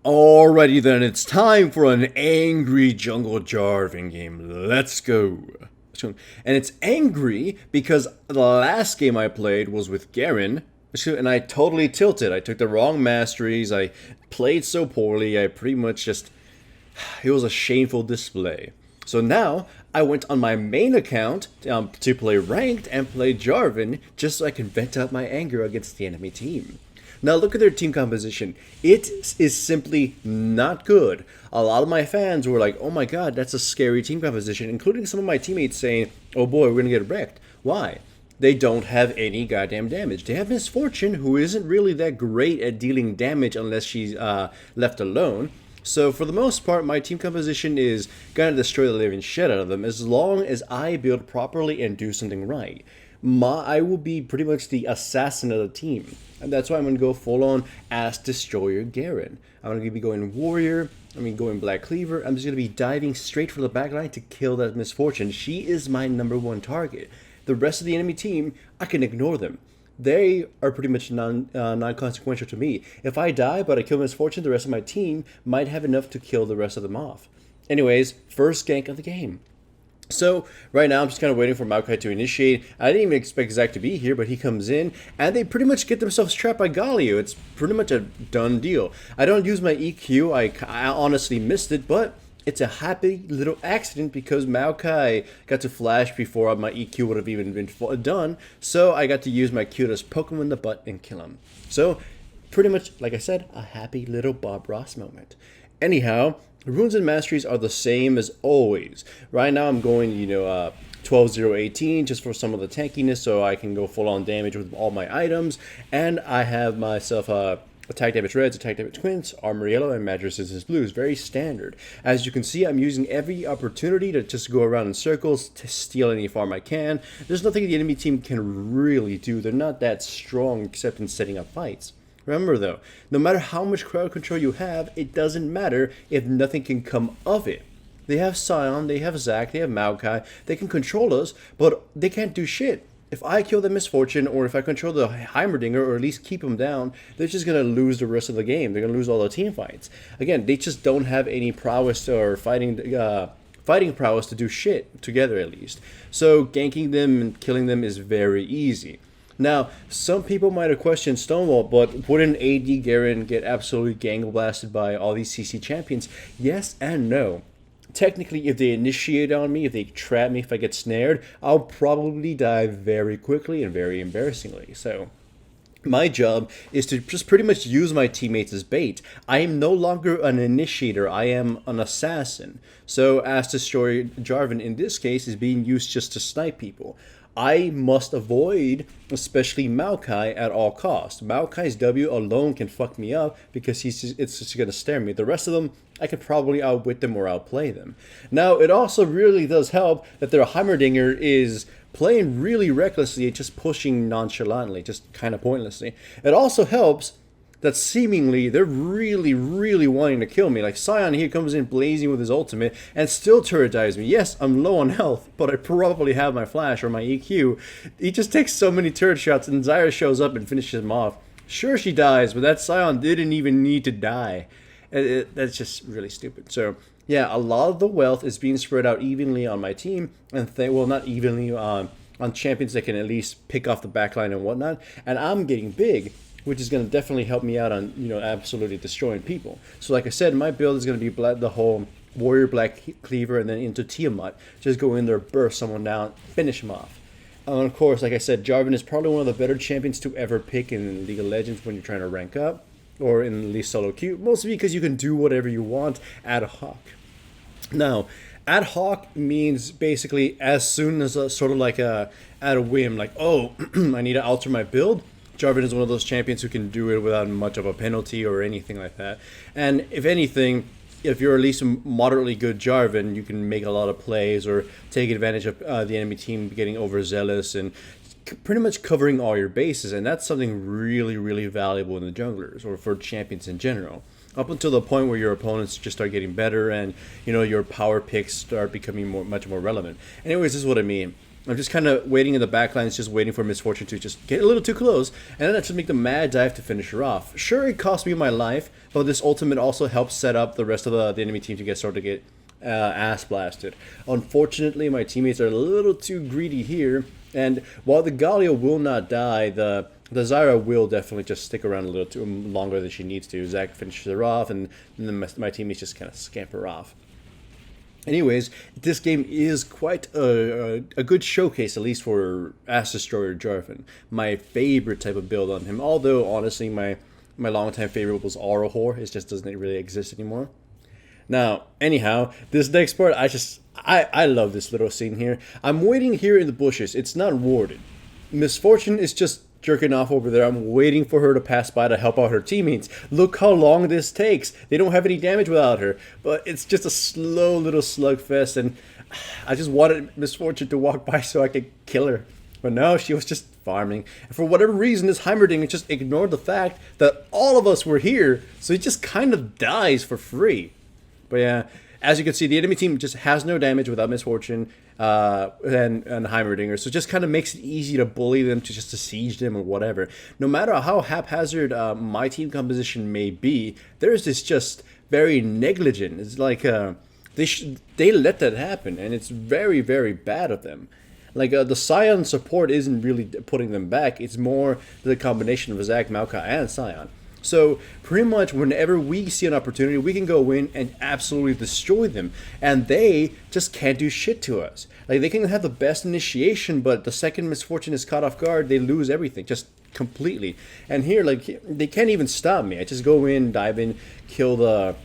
Alrighty then, it's time for an angry jungle Jarvin game. Let's go. And it's angry because the last game I played was with Garen, and I totally tilted. I took the wrong masteries, I played so poorly, I pretty much just... It was a shameful display. So now, I went on my main account to play ranked and play Jarvin just so I can vent out my anger against the enemy team. Now look at their team composition. It is simply not good. A lot of my fans were like, oh my god, that's a scary team composition, including some of my teammates saying, oh boy, we're going to get wrecked. Why? They don't have any goddamn damage. They have Misfortune, who isn't really that great at dealing damage unless she's left alone. So for the most part, my team composition is going to destroy the living shit out of them as long as I build properly and do something right. I will be pretty much the assassin of the team. And that's why I'm going to go full on as Destroyer Garen. I'm going to be going Warrior, going Black Cleaver. I'm just going to be diving straight for the backline to kill that Misfortune. She is my #1 target. The rest of the enemy team, I can ignore them. They are pretty much non-consequential to me. If I die but I kill Misfortune, the rest of my team might have enough to kill the rest of them off. Anyways, first gank of the game. So, right now I'm just kind of waiting for Maokai to initiate. I didn't even expect Zac to be here, but he comes in, and they pretty much get themselves trapped by Galio. It's pretty much a done deal. I don't use my EQ, I honestly missed it, but it's a happy little accident because Maokai got to flash before my EQ would have even been done, so I got to use my Q to poke him in the butt and kill him. So, pretty much, like I said, a happy little Bob Ross moment. Anyhow, runes and masteries are the same as always. Right now I'm going, 12-0-18 just for some of the tankiness so I can go full on damage with all my items. And I have myself attack damage reds, attack damage quints, armor yellow, and magic resistance blues. Very standard. As you can see, I'm using every opportunity to just go around in circles to steal any farm I can. There's nothing the enemy team can really do. They're not that strong except in setting up fights. Remember though, no matter how much crowd control you have, it doesn't matter if nothing can come of it. They have Sion, they have Zac, they have Maokai, they can control us, but they can't do shit. If I kill the Misfortune, or if I control the Heimerdinger, or at least keep them down, they're just going to lose the rest of the game. They're going to lose all the team fights. Again, they just don't have any prowess or fighting prowess to do shit, together at least. So ganking them and killing them is very easy. Now, some people might have questioned Stonewall, but wouldn't AD Garen get absolutely gang blasted by all these CC champions? Yes and no. Technically, if they initiate on me, if they trap me, if I get snared, I'll probably die very quickly and very embarrassingly. So, my job is to just pretty much use my teammates as bait. I am no longer an initiator, I am an assassin. So, as Destroyer Jarvin in this case is being used just to snipe people. I must avoid, especially Maokai, at all costs. Maokai's W alone can fuck me up because it's just going to stare me. The rest of them, I could probably outwit them or outplay them. Now, it also really does help that their Heimerdinger is playing really recklessly, just pushing nonchalantly, just kind of pointlessly. It also helps that seemingly they're really, really wanting to kill me. Like Sion here comes in blazing with his ultimate and still turret dives me. Yes, I'm low on health, but I probably have my flash or my EQ. He just takes so many turret shots and Zyra shows up and finishes him off. Sure, she dies, but that Sion didn't even need to die. That's just really stupid. So, yeah, a lot of the wealth is being spread out evenly on my team, and well, not evenly on champions that can at least pick off the backline and whatnot, and I'm getting big, which is going to definitely help me out on, absolutely destroying people. So like I said, my build is going to be the whole Warrior Black Cleaver and then into Tiamat. Just go in there, burst someone down, finish them off. And of course, like I said, Jarvin is probably one of the better champions to ever pick in League of Legends when you're trying to rank up, or in at least solo queue, mostly because you can do whatever you want ad hoc. Now, ad hoc means basically as soon as at a whim, like, oh, I need to alter my build. Jarvin is one of those champions who can do it without much of a penalty or anything like that. And if anything, if you're at least a moderately good Jarvin, you can make a lot of plays or take advantage of the enemy team getting overzealous and pretty much covering all your bases. And that's something really, really valuable in the junglers or for champions in general. Up until the point where your opponents just start getting better and, your power picks start becoming much more relevant. Anyways, this is what I mean. I'm just kind of waiting in the backlines, just waiting for Misfortune to just get a little too close, and then I just make the mad dive to finish her off. Sure, it cost me my life, but this ultimate also helps set up the rest of the enemy team to get ass blasted. Unfortunately, my teammates are a little too greedy here, and while the Galio will not die, the Zyra will definitely just stick around a little too longer than she needs to. Zac finishes her off, and then my teammates just kind of scamper off. Anyways, this game is quite a good showcase, at least for Ass Destroyer Jarvin. My favorite type of build on him, although honestly my longtime favorite was Aura Whore. It just doesn't really exist anymore. Now, anyhow, this next part, I love this little scene here. I'm waiting here in the bushes. It's not warded. Misfortune is just jerking off over there. I'm waiting for her to pass by to help out her teammates. Look how long this takes. They don't have any damage without her, but it's just a slow little slugfest, and I just wanted Misfortune to walk by so I could kill her. But no, she was just farming. And for whatever reason, this Heimerdinger just ignored the fact that all of us were here, so he just kind of dies for free. But yeah, as you can see, the enemy team just has no damage without Misfortune and Heimerdinger, so it just kind of makes it easy to bully them, to just to siege them or whatever. No matter how haphazard my team composition may be, there's this just very negligent. It's like they let that happen, and it's very, very bad of them. Like the Scion support isn't really putting them back. It's more the combination of Zac, Maokai, and Scion. So pretty much whenever we see an opportunity, we can go in and absolutely destroy them, and they just can't do shit to us. Like, they can have the best initiation, but the second Misfortune is caught off guard, they lose everything just completely. And here, like, they can't even stop me. I just go in, dive in, kill the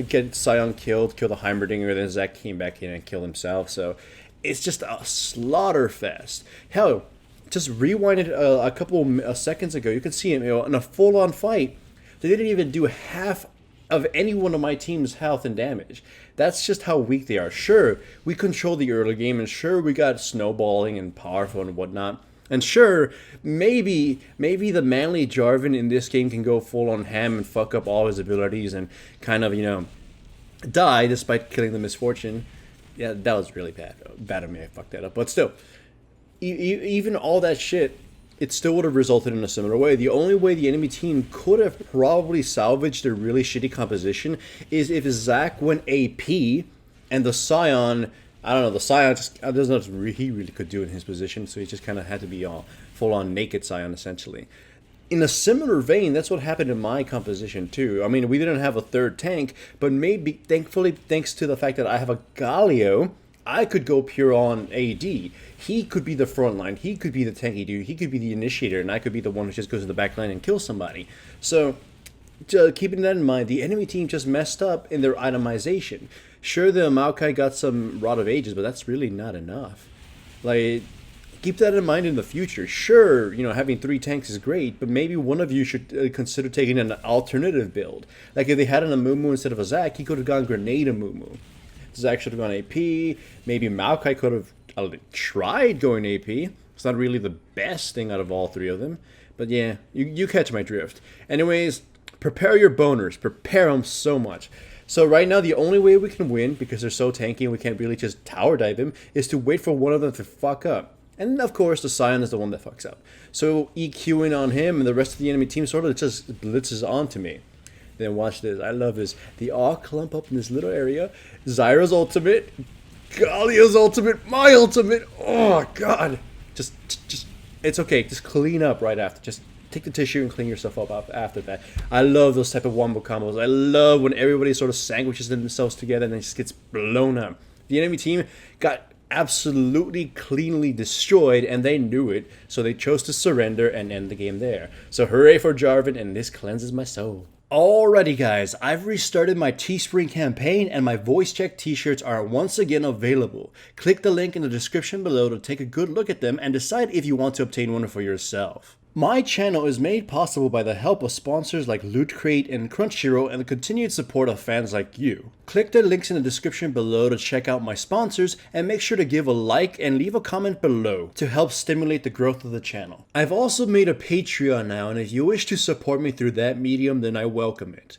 get Scion killed, kill the Heimerdinger, then Zac came back in and killed himself. So it's just a slaughter fest. Hell, just rewind it a couple seconds ago. You can see him, in a full-on fight. They didn't even do half of any one of my team's health and damage. That's just how weak they are. Sure, we control the early game, and sure, we got snowballing and powerful and whatnot. And sure, maybe the manly Jarvin in this game can go full on ham and fuck up all his abilities and kind of, die despite killing the Misfortune. Yeah, that was really bad. Bad of me, I fucked that up. But still, even all that shit, it still would have resulted in a similar way. The only way the enemy team could have probably salvaged their really shitty composition is if Zac went AP and the Scion, I don't know, the Scion just, there's nothing he really could do in his position, so he just kind of had to be all full-on naked Scion, essentially. In a similar vein, that's what happened in my composition too. I mean, we didn't have a third tank, but maybe, thankfully, thanks to the fact that I have a Galio, I could go pure on AD. He could be the front line. He could be the tanky dude. He could be the initiator, and I could be the one who just goes to the back line and kills somebody. So, keeping that in mind, the enemy team just messed up in their itemization. Sure, the Maokai got some Rod of Ages, but that's really not enough. Like, keep that in mind in the future. Sure, having 3 tanks is great, but maybe one of you should consider taking an alternative build. Like, if they had an Amumu instead of a Zac, he could have gone Grenade Amumu. Zac should have gone AP. Maybe Maokai could have tried going AP. It's not really the best thing out of all 3 of them. But yeah, you catch my drift. Anyways, prepare your boners. Prepare them so much. So right now, the only way we can win, because they're so tanky and we can't really just tower dive them, is to wait for one of them to fuck up. And of course, the Scion is the one that fucks up. So EQing on him, and the rest of the enemy team sort of just blitzes onto me. Then watch this. I love this. They all clump up in this little area. Zyra's ultimate, Galio's ultimate, my ultimate. Oh god. Just it's okay. Just clean up right after. Just take the tissue and clean yourself up after that. I love those type of Wombo combos. I love when everybody sort of sandwiches themselves together and then just gets blown up. The enemy team got absolutely cleanly destroyed, and they knew it, so they chose to surrender and end the game there. So hooray for Jarvin, and this cleanses my soul. Alrighty guys, I've restarted my Teespring campaign, and my voice check t-shirts are once again available. Click the link in the description below to take a good look at them and decide if you want to obtain one for yourself. My channel is made possible by the help of sponsors like Loot Crate and Crunchyroll, and the continued support of fans like you. Click the links in the description below to check out my sponsors, and make sure to give a like and leave a comment below to help stimulate the growth of the channel. I've also made a Patreon now, and if you wish to support me through that medium, then I welcome it.